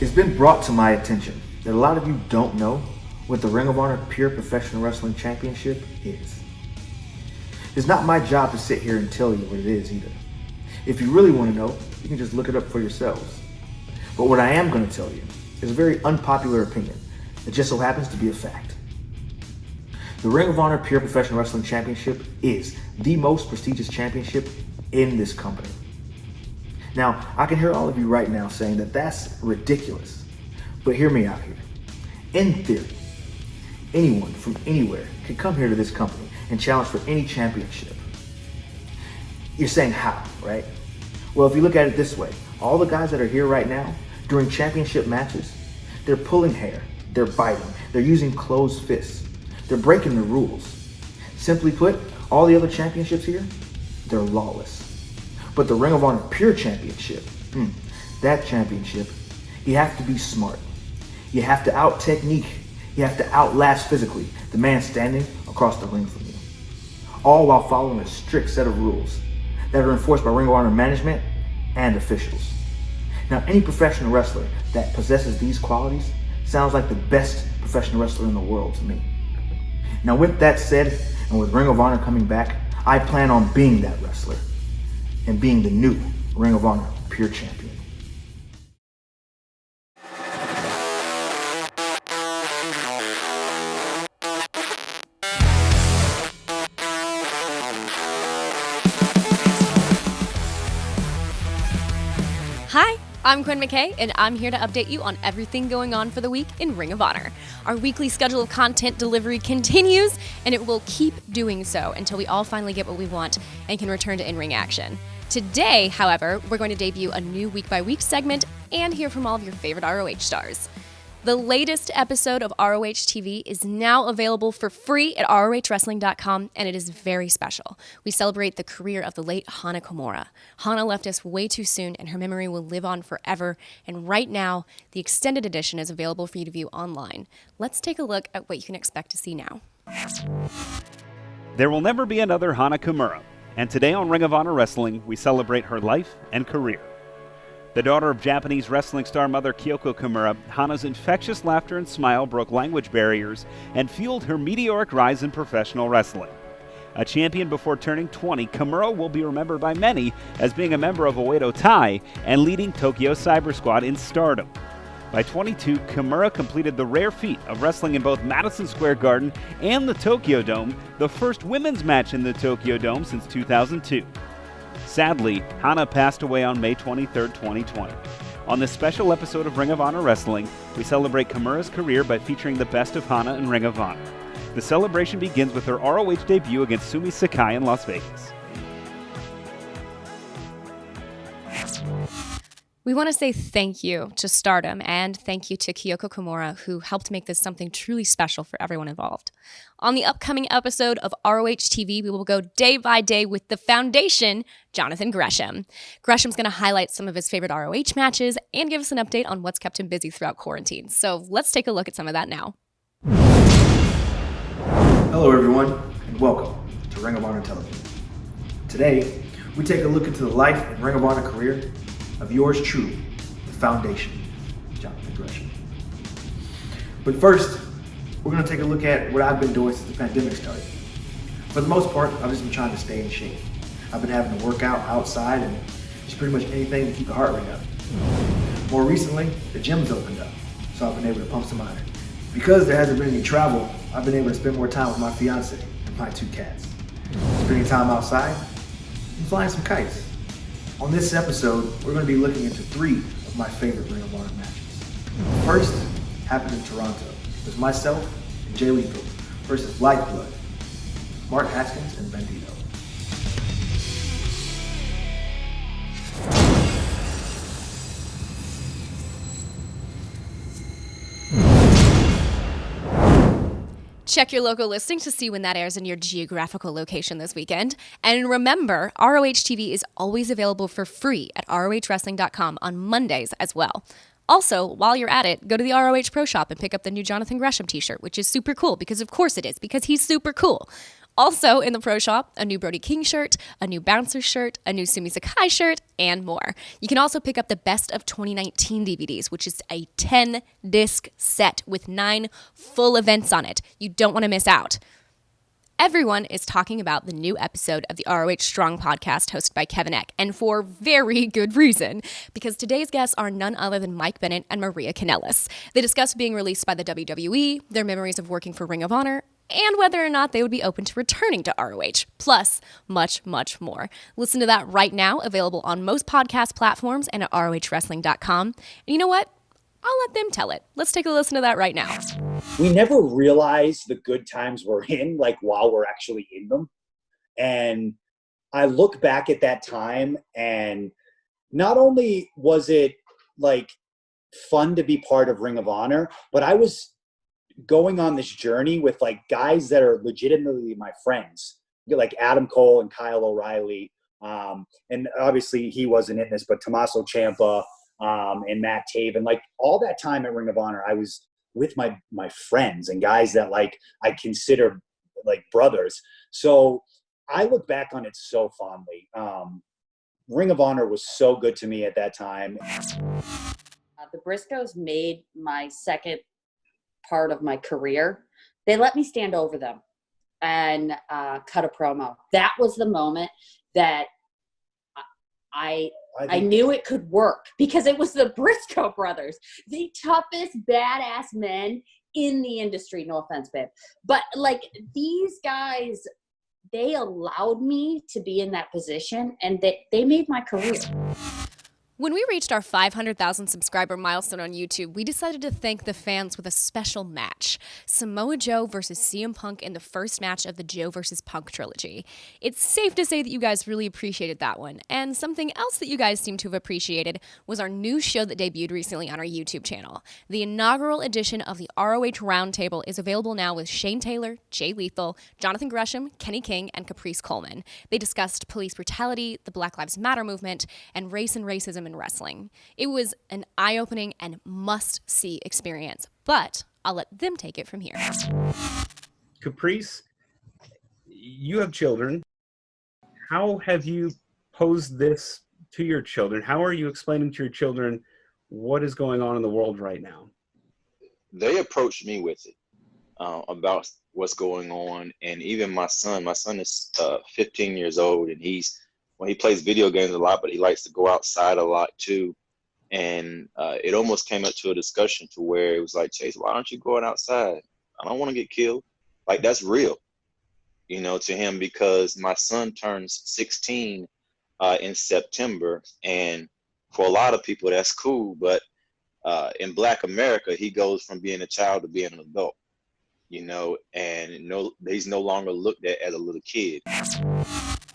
It's been brought to my attention that a lot of you don't know what the Ring of Honor Pure Professional Wrestling Championship is. It's not my job to sit here and tell you what it is either. If you really want to know, you can just look it up for yourselves. But what I am going to tell you is a very unpopular opinion that just so happens to be a fact. The Ring of Honor Pure Professional Wrestling Championship is the most prestigious championship in this company. Now, I can hear all of you right now saying that that's ridiculous, but hear me out here. In theory, anyone from anywhere can come here to this company and challenge for any championship. You're saying how, right? Well, if you look at it this way, all the guys that are here right now during championship matches, they're pulling hair, they're biting, they're using closed fists, they're breaking the rules. Simply put, all the other championships here, they're lawless. But the Ring of Honor Pure Championship, that championship, you have to be smart. You have to out-technique. You have to outlast physically the man standing across the ring from you. All while following a strict set of rules that are enforced by Ring of Honor management and officials. Now, any professional wrestler that possesses these qualities sounds like the best professional wrestler in the world to me. Now, with that said, and with Ring of Honor coming back, I plan on being that wrestler and being the new Ring of Honor Pure Champion. Hi, I'm Quinn McKay, and I'm here to update you on everything going on for the week in Ring of Honor. Our weekly schedule of content delivery continues, and it will keep doing so until we all finally get what we want and can return to in-ring action. Today, however, we're going to debut a new week-by-week segment and hear from all of your favorite ROH stars. The latest episode of ROH TV is now available for free at ROHWrestling.com, and it is very special. We celebrate the career of the late Hana Kimura. Hana left us way too soon, and her memory will live on forever. And right now, the extended edition is available for you to view online. Let's take a look at what you can expect to see now. There will never be another Hana Kimura, and today on Ring of Honor Wrestling, we celebrate her life and career. The daughter of Japanese wrestling star mother Kyoko Kimura, Hana's infectious laughter and smile broke language barriers and fueled her meteoric rise in professional wrestling. A champion before turning 20, Kimura will be remembered by many as being a member of Oedo Tai and leading Tokyo Cyber Squad in Stardom. By 22, Kimura completed the rare feat of wrestling in both Madison Square Garden and the Tokyo Dome, the first women's match in the Tokyo Dome since 2002. Sadly, Hana passed away on May 23, 2020. On this special episode of Ring of Honor Wrestling, we celebrate Kimura's career by featuring the best of Hana and Ring of Honor. The celebration begins with her ROH debut against Sumi Sakai in Las Vegas. We want to say thank you to Stardom and thank you to Kyoko Kimura, who helped make this something truly special for everyone involved. On the upcoming episode of ROH TV, we will go day by day with the Foundation, Jonathan Gresham. Gresham's going to highlight some of his favorite ROH matches and give us an update on what's kept him busy throughout quarantine. So let's take a look at some of that now. Hello everyone, and welcome to Ring of Honor Television. Today, we take a look into the life and Ring of Honor career of yours truly, the Foundation, Jonathan Gresham. But first, we're going to take a look at what I've been doing since the pandemic started. For the most part, I've just been trying to stay in shape. I've been having to work out outside and just pretty much anything to keep the heart rate up. More recently, the gym's opened up, so I've been able to pump some iron. Because there hasn't been any travel, I've been able to spend more time with my fiance and my 2 cats. Spending time outside and flying some kites. On this episode, we're going to be looking into 3 of my favorite Ring of Honor matches. First happened in Toronto. It was myself and Jay Lethal versus Lifeblood, Mark Haskins and Bandito. Check your local listing to see when that airs in your geographical location this weekend. And remember, ROH TV is always available for free at ROHWrestling.com on Mondays as well. Also, while you're at it, go to the ROH Pro Shop and pick up the new Jonathan Gresham t-shirt, which is super cool because of course it is, because he's super cool. Also in the pro shop, a new Brody King shirt, a new Bouncer shirt, a new Sumi Sakai shirt, and more. You can also pick up the Best of 2019 DVDs, which is a 10-disc set with 9 full events on it. You don't want to miss out. Everyone is talking about the new episode of the ROH Strong podcast hosted by Kevin Eck, and for very good reason, because today's guests are none other than Mike Bennett and Maria Kanellis. They discuss being released by the WWE, their memories of working for Ring of Honor, and whether or not they would be open to returning to ROH, plus much, much more. Listen to that right now, available on most podcast platforms and at ROHWrestling.com. And you know what? I'll let them tell it. Let's take a listen to that right now. We never realize the good times we're in, like while we're actually in them. And I look back at that time, and not only was it like fun to be part of Ring of Honor, but I was going on this journey with like guys that are legitimately my friends, like Adam Cole and Kyle O'Reilly. And obviously he wasn't in this, but Tommaso Ciampa and Matt Taven. Like all that time at Ring of Honor, I was with my friends and guys that like I consider like brothers. So I look back on it so fondly. Ring of Honor was so good to me at that time. The Briscoes made my second part of my career. They let me stand over them and cut a promo. That was the moment that I knew it could work, because it was the Briscoe brothers, the toughest badass men in the industry. No offense, babe. But like these guys, they allowed me to be in that position, and they made my career. When we reached our 500,000 subscriber milestone on YouTube, we decided to thank the fans with a special match. Samoa Joe versus CM Punk in the first match of the Joe versus Punk trilogy. It's safe to say that you guys really appreciated that one. And something else that you guys seem to have appreciated was our new show that debuted recently on our YouTube channel. The inaugural edition of the ROH Roundtable is available now with Shane Taylor, Jay Lethal, Jonathan Gresham, Kenny King, and Caprice Coleman. They discussed police brutality, the Black Lives Matter movement, and race and racism in wrestling. It was an eye-opening and must-see experience, but I'll let them take it from here. Caprice, you have children. How have you posed this to your children? How are you explaining to your children what is going on in the world right now? They approached me with it about what's going on, and even my son is 15 years old, and he plays video games a lot, but he likes to go outside a lot too. And it almost came up to a discussion to where it was like, Chase, why aren't you going outside? I don't want to get killed. Like, that's real, to him, because my son turns 16 in September. And for a lot of people, that's cool. But in Black America, he goes from being a child to being an adult, and he's no longer looked at as a little kid.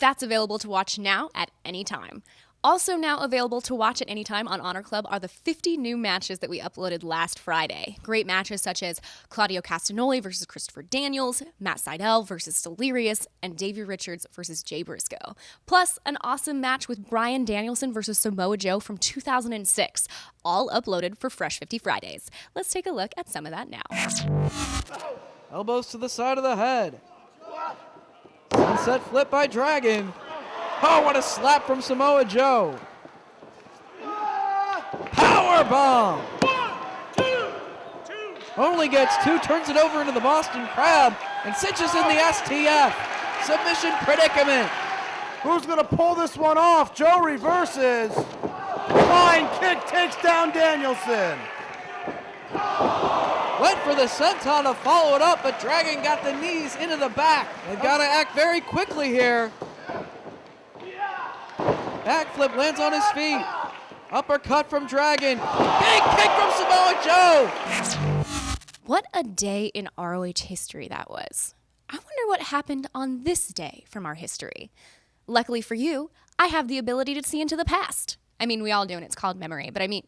That's available to watch now at any time. Also now available to watch at any time on Honor Club are the 50 new matches that we uploaded last Friday. Great matches such as Claudio Castagnoli versus Christopher Daniels, Matt Sydal versus Delirious, and Davey Richards versus Jay Briscoe. Plus, an awesome match with Bryan Danielson versus Samoa Joe from 2006, all uploaded for Fresh 50 Fridays. Let's take a look at some of that now. Elbows to the side of the head. Sunset flip by Dragon. Oh, what a slap from Samoa Joe. Power bomb. Only gets 2, turns it over into the Boston Crab, and cinches in the STF. Submission predicament. Who's going to pull this one off? Joe reverses. Flying kick takes down Danielson. Went for the senton to follow it up, but Dragon got the knees into the back. They've got to act very quickly here. Backflip lands on his feet. Uppercut from Dragon. Big kick from Samoa Joe. What a day in ROH history that was. I wonder what happened on this day from our history. Luckily for you, I have the ability to see into the past. I mean, we all do, and it's called memory, but I mean,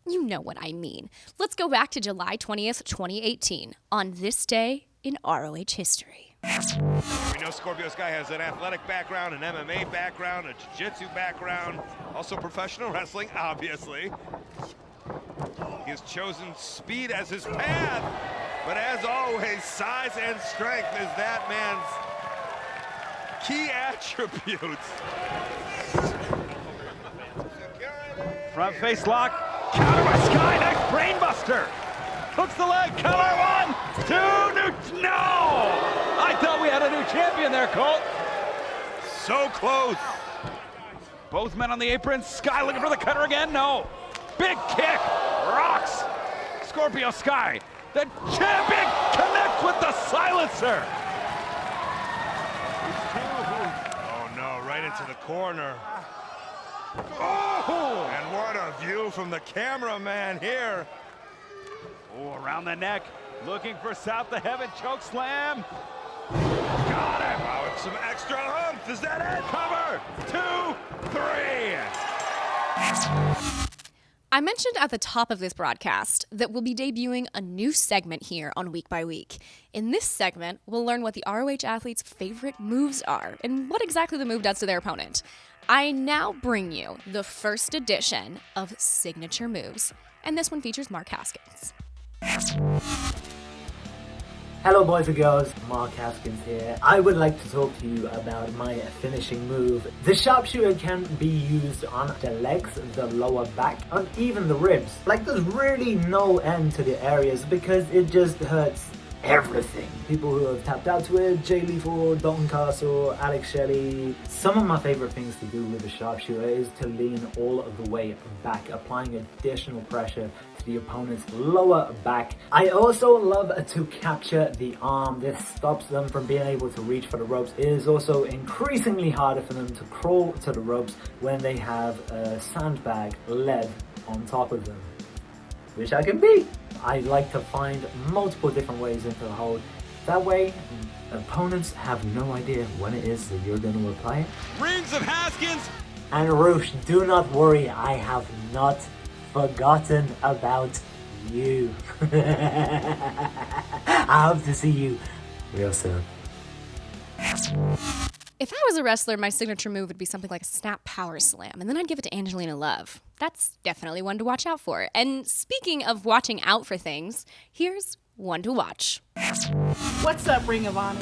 you know what I mean. Let's go back to July 20th, 2018, on this day in ROH history. We know Scorpio Sky has an athletic background, an MMA background, a jiu-jitsu background, also professional wrestling, obviously. He has chosen speed as his path, but as always, size and strength is that man's key attributes. Front face lock. Counter by Sky. Next brainbuster. Hooks the leg. Cover. 1, 2. No! I thought we had a new champion there, Colt. So close. Both men on the apron. Sky looking for the cutter again. No. Big kick. Rocks. Scorpio Sky. The champion connects with the silencer. Oh no, right into the corner. Oh! And what a view from the cameraman here. Oh, around the neck. Looking for South to Heaven. Choke slam. Got him. Wow, it's some extra hump. Is that it? Cover. 2, 3. I mentioned at the top of this broadcast that we'll be debuting a new segment here on Week by Week. In this segment, we'll learn what the ROH athletes' favorite moves are and what exactly the move does to their opponent. I now bring you the first edition of Signature Moves, and this one features Mark Haskins. Hello boys and girls, Mark Haskins here. I would like to talk to you about my finishing move. The sharpshooter can be used on the legs, the lower back, and even the ribs. Like, there's really no end to the areas because it just hurts everything. People who have tapped out to it, Jay Lethal, Dalton Castle, Alex Shelley. Some of my favorite things to do with the sharpshooter is to lean all of the way back, applying additional pressure to the opponent's lower back. I also love to capture the arm. This stops them from being able to reach for the ropes. It is also increasingly harder for them to crawl to the ropes when they have a sandbag lead on top of them, which I can beat. I like to find multiple different ways into the hold. That way, opponents have no idea when it is that you're going to apply it. Rings of Haskins. And Roosh, do not worry, I have not forgotten about you. I hope to see you real soon. If I was a wrestler, my signature move would be something like a snap power slam, and then I'd give it to Angelina Love. That's definitely one to watch out for. And speaking of watching out for things, here's one to watch. What's up, Ring of Honor?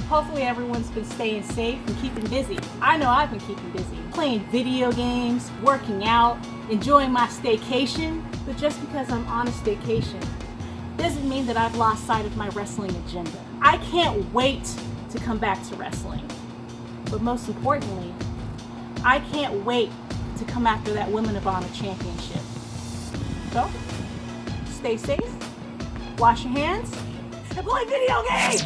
Hopefully everyone's been staying safe and keeping busy. I know I've been keeping busy. Playing video games, working out, enjoying my staycation. But just because I'm on a staycation doesn't mean that I've lost sight of my wrestling agenda. I can't wait to come back to wrestling. But most importantly, I can't wait to come after that Women of Honor championship. So, stay safe, wash your hands, and play video games!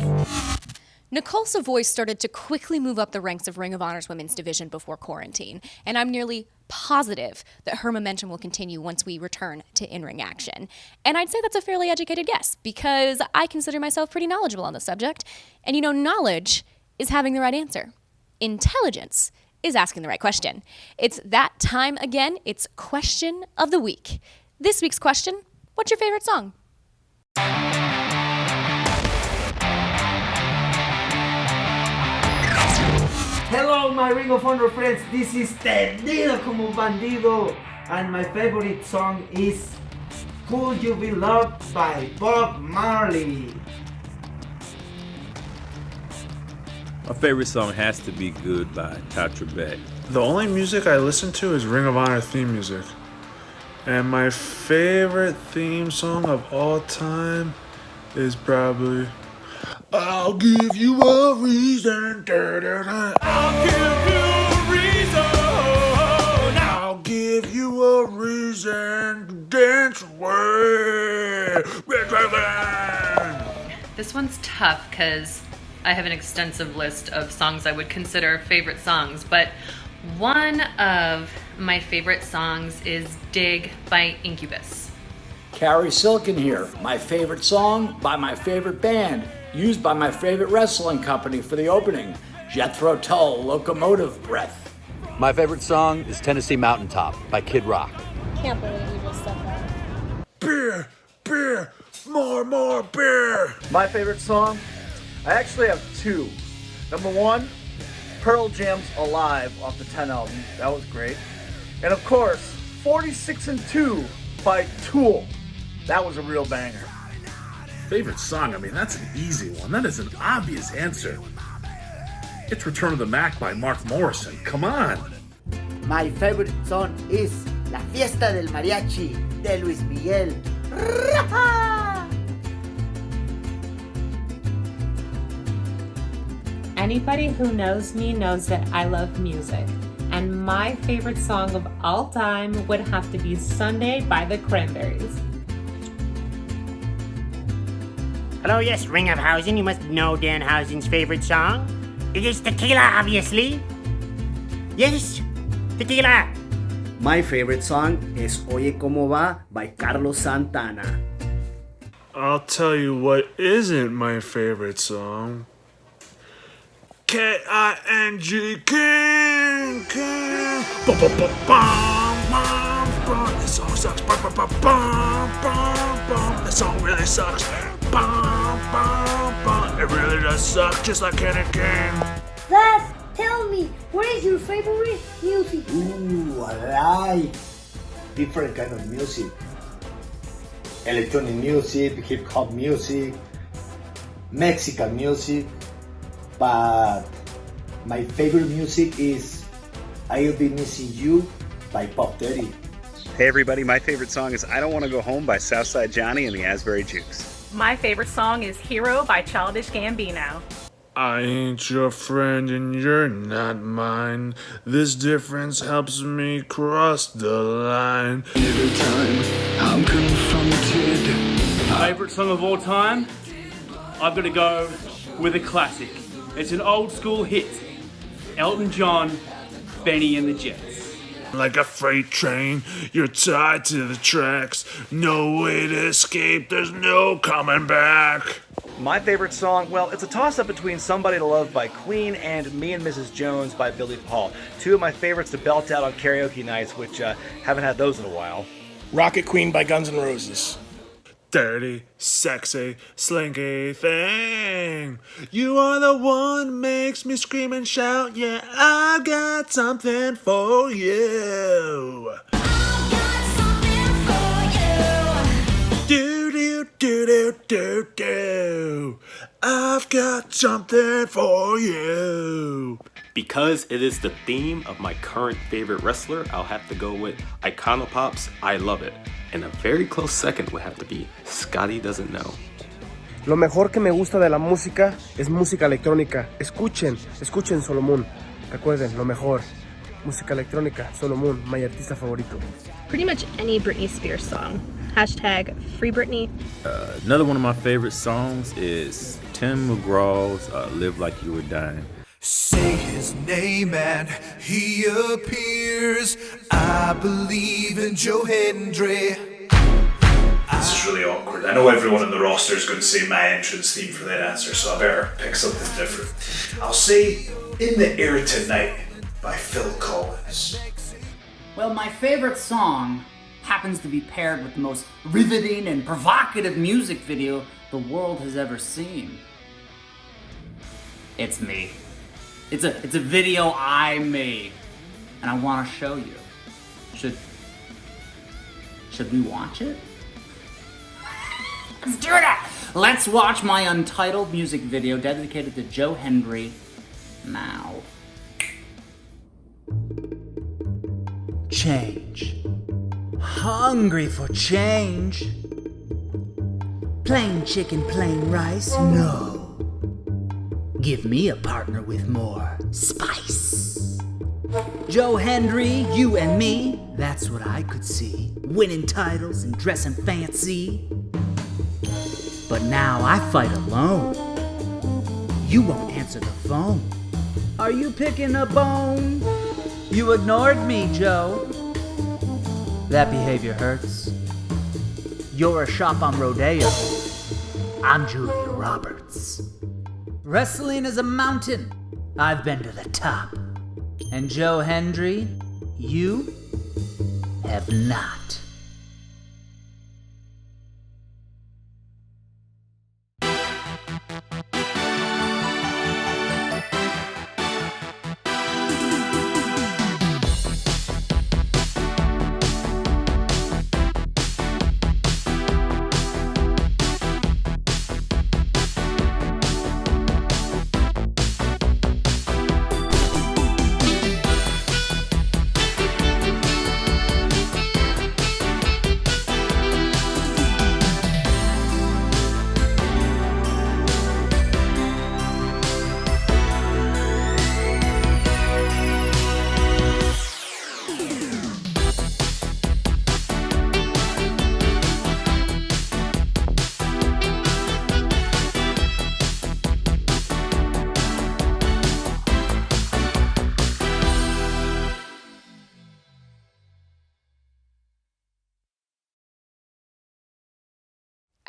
Nicole Savoy started to quickly move up the ranks of Ring of Honor's women's division before quarantine, and I'm nearly positive that her momentum will continue once we return to in-ring action. And I'd say that's a fairly educated guess, because I consider myself pretty knowledgeable on the subject, and knowledge is having the right answer. Intelligence is asking the right question. It's that time again. It's Question of the Week. This week's question, what's your favorite song? Hello, my Ring of Honor friends. This is Tendido como un Bandido, and my favorite song is Could You Be Loved by Bob Marley. My favorite song has to be Good by Throwback. The only music I listen to is Ring of Honor theme music. And my favorite theme song of all time is probably I'll Give You a Reason. I'll give you a reason. I'll give you a reason to dance away. This one's tough because I have an extensive list of songs I would consider favorite songs, but one of my favorite songs is Dig by Incubus. Carrie Silken here. My favorite song by my favorite band, used by my favorite wrestling company for the opening, Jethro Tull, Locomotive Breath. My favorite song is Tennessee Mountaintop by Kid Rock. Can't believe you just said that. Beer, beer, more beer. My favorite song? I actually have two. Number one, Pearl Jam's Alive off the 10 album. That was great. And of course, 46 and 2 by Tool. That was a real banger. Favorite song? I mean, that's an easy one. That is an obvious answer. It's Return of the Mac by Mark Morrison. Come on. My favorite song is La Fiesta del Mariachi de Luis Miguel. Anybody who knows me knows that I love music, and my favorite song of all time would have to be Sunday by the Cranberries. Hello, yes, Ring of Housen. You must know Danhausen's favorite song. It is Tequila, obviously. Yes, Tequila. My favorite song is Oye Como Va by Carlos Santana. I'll tell you what isn't my favorite song. K-I-N-G, King, King. Bum. This song sucks. Bum. This song really sucks. Bum. It really does suck, just like King and King. Dad, tell me, what is your favorite music? Ooh, I like different kind of music. Electronic music, hip hop music, Mexican music. But my favorite music is I'll Be Missing You by Pop Daddy. Hey everybody, my favorite song is I Don't Want to Go Home by Southside Johnny and the Asbury Jukes. My favorite song is Hero by Childish Gambino. I ain't your friend and you're not mine. This difference helps me cross the line. Every time I'm confronted. Favorite song of all time? I've got to go with a classic. It's an old school hit. Elton John, Benny and the Jets. Like a freight train, you're tied to the tracks. No way to escape, there's no coming back. My favorite song, well, it's a toss-up between Somebody to Love by Queen and Me and Mrs. Jones by Billy Paul. Two of my favorites to belt out on karaoke nights, which haven't had those in a while. Rocket Queen by Guns N' Roses. Dirty, sexy, slinky thing. You are the one makes me scream and shout. Yeah, I've got something for you. Do. I've got something for you. Because it is the theme of my current favorite wrestler, I'll have to go with Iconopop's I Love It. And a very close second would have to be Scotty Doesn't Know. Lo mejor que me gusta de la música es música electrónica. Escuchen Solomon. Recuerden, lo mejor. Música electrónica, Solomon, mi artista favorito. Pretty much any Britney Spears song. Hashtag Free Britney. Another one of my favorite songs is Tim McGraw's Live Like You Were Dying. Say his name and he appears. I believe in Joe Hendry. This is really awkward. I know everyone in the roster is going to say my entrance theme for that answer, so I better pick something different. I'll say In the Air Tonight by Phil Collins. Well, my favorite song happens to be paired with the most riveting and provocative music video the world has ever seen. It's me. It's a video I made, and I want to show you. Should we watch it? Let's do that! Let's watch my untitled music video dedicated to Joe Hendry now. Change. Hungry for change. Plain chicken, plain rice? No. Give me a partner with more spice. Joe Hendry, you and me, that's what I could see. Winning titles and dressing fancy. But now I fight alone. You won't answer the phone. Are you picking a bone? You ignored me, Joe. That behavior hurts. You're a shop on Rodeo. I'm Julia Roberts. Wrestling is a mountain. I've been to the top. And Joe Hendry, you have not.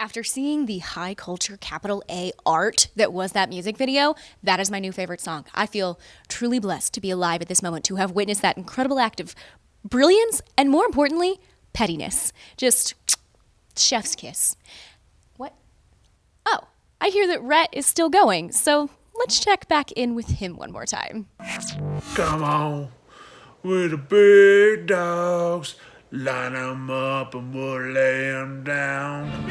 After seeing the high culture capital A art that was that music video, that is my new favorite song. I feel truly blessed to be alive at this moment, to have witnessed that incredible act of brilliance and, more importantly, pettiness. Just chef's kiss. What? Oh, I hear that Rhett is still going, so let's check back in with him one more time. Come on, we're the big dogs. Line them up and we'll lay them down.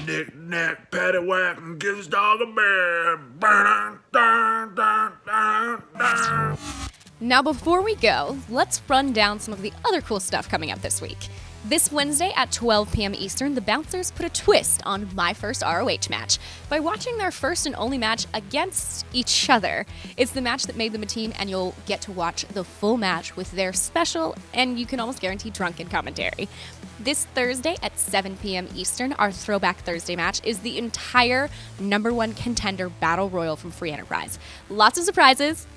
Knick-knack, paddywhack, and give his dog a bear. Now before we go, let's run down some of the other cool stuff coming up this week. This Wednesday at 12 p.m. Eastern, the Bouncers put a twist on My First ROH Match by watching their first and only match against each other. It's the match that made them a team, and you'll get to watch the full match with their special, and you can almost guarantee drunken commentary. This Thursday at 7 p.m. Eastern, our Throwback Thursday match is the entire #1 contender Battle Royal from Free Enterprise. Lots of surprises.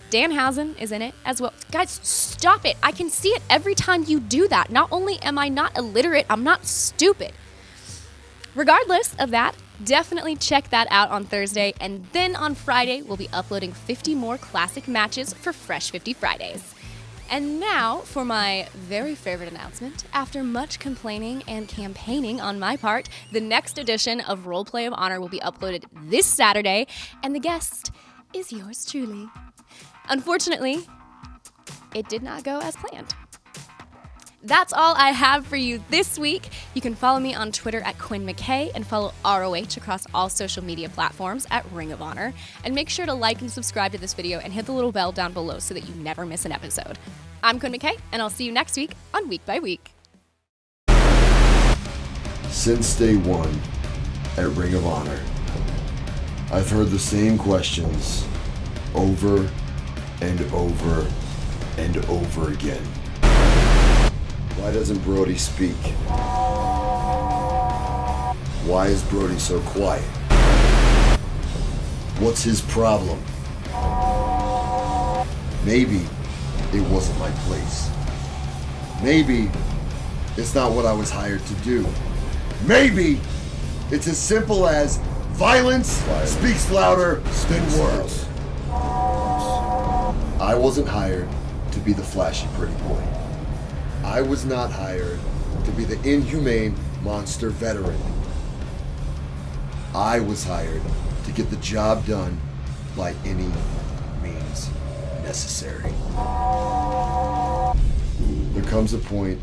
Danhausen is in it as well. Guys, stop it. I can see it every time you do that. Not only am I not illiterate, I'm not stupid. Regardless of that, definitely check that out on Thursday. And then on Friday, we'll be uploading 50 more classic matches for Fresh 50 Fridays. And now for my very favorite announcement. After much complaining and campaigning on my part, the next edition of Roleplay of Honor will be uploaded this Saturday, and the guest is yours truly. Unfortunately, it did not go as planned. That's all I have for you this week. You can follow me on Twitter at Quinn McKay and follow ROH across all social media platforms at Ring of Honor. And make sure to like and subscribe to this video and hit the little bell down below so that you never miss an episode. I'm Quinn McKay, and I'll see you next week on Week by Week. Since day one at Ring of Honor, I've heard the same questions over and over and over again. Why doesn't Brody speak? Why is Brody so quiet? What's his problem? Maybe it wasn't my place. Maybe it's not what I was hired to do. Maybe it's as simple as violence speaks louder than words. I wasn't hired to be the flashy pretty boy. I was not hired to be the inhumane monster veteran. I was hired to get the job done by any means necessary. There comes a point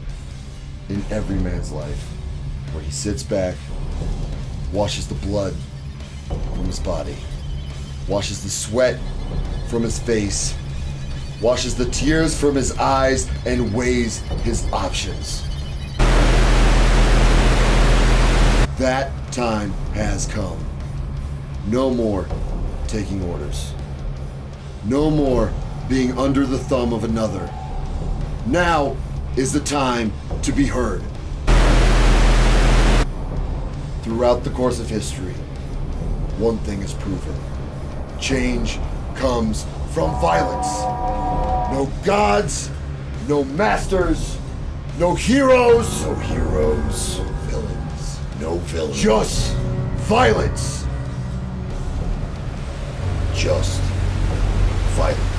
in every man's life where he sits back, washes the blood from his body, washes the sweat from his face, washes the tears from his eyes, and weighs his options. That time has come. No more taking orders. No more being under the thumb of another. Now is the time to be heard. Throughout the course of history, one thing is proven. Change comes from violence. No gods, no masters, no heroes. No heroes. No villains. No villains. Just violence. Just violence.